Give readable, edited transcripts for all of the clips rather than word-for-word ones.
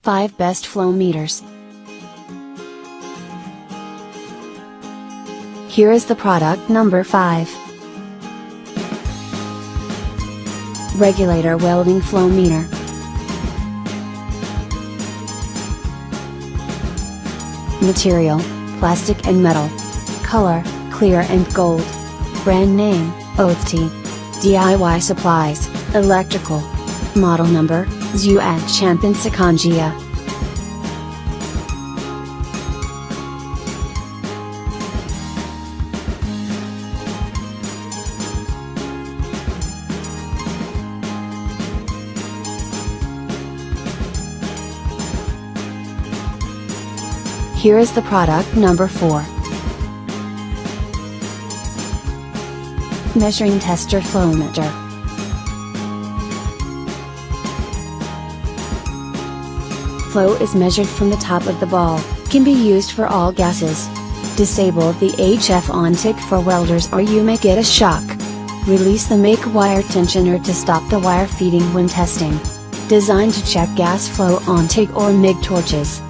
5 Best Flowmeters. Here is the product number 5. Regulator Welding Flowmeter. Material, plastic and metal. Color, clear and gold. Brand name, OTT. DIY supplies, electrical. Model number, Zuat Champion Sekanjia. Here is the product number 4. Measuring Tester Flowmeter. Flow is measured from the top of the ball, can be used for all gases. Disable the HF on tick for welders or you may get a shock. Release the make wire tensioner to stop the wire feeding when testing. Designed to check gas flow on TIG or MIG torches.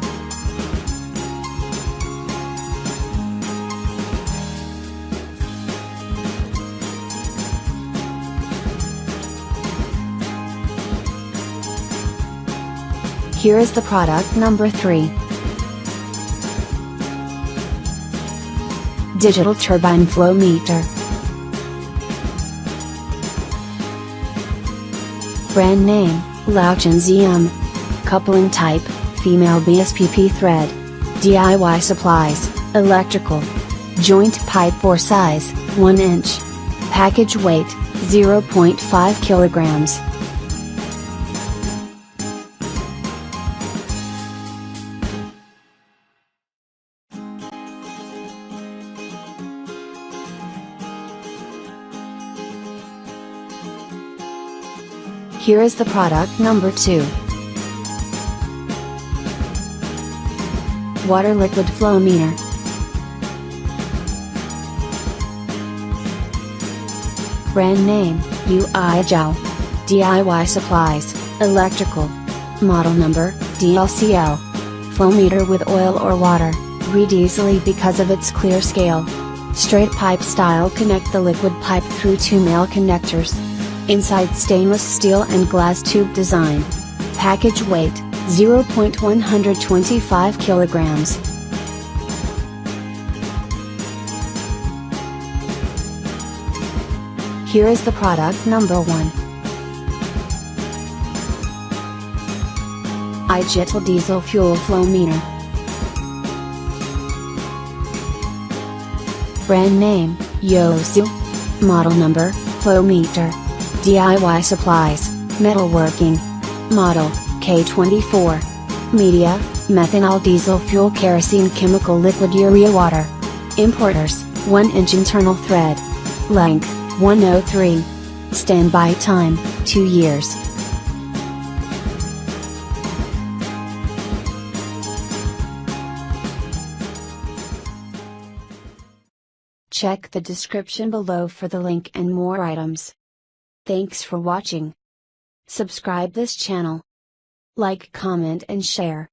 Here is the product number 3. Digital Turbine Flowmeter. Brand name, Lauchenzium. Coupling type, female BSPP thread. DIY supplies, electrical. Joint pipe bore size, 1 inch. Package weight, 0.5 kilograms. Here is the product number 2. Water Liquid Flowmeter. Brand name, igital. DIY supplies, electrical. Model number, DLCL. Flowmeter with oil or water, read easily because of its clear scale. Straight pipe style, connect the liquid pipe through 2 male connectors. Inside stainless steel and glass tube design. Package weight, 0.125 kilograms. Here is the product number 1. igital Diesel Fuel Flowmeter. Brand name, Yosu. Model number, Flowmeter. DIY supplies, metalworking. Model, K24. Media, methanol diesel fuel kerosene chemical liquid urea water. Importers, 1 inch internal thread. Length, 103. Standby time, 2 years. Check the description below for the link and more items. Thanks for watching. Subscribe this channel. Like, comment and share.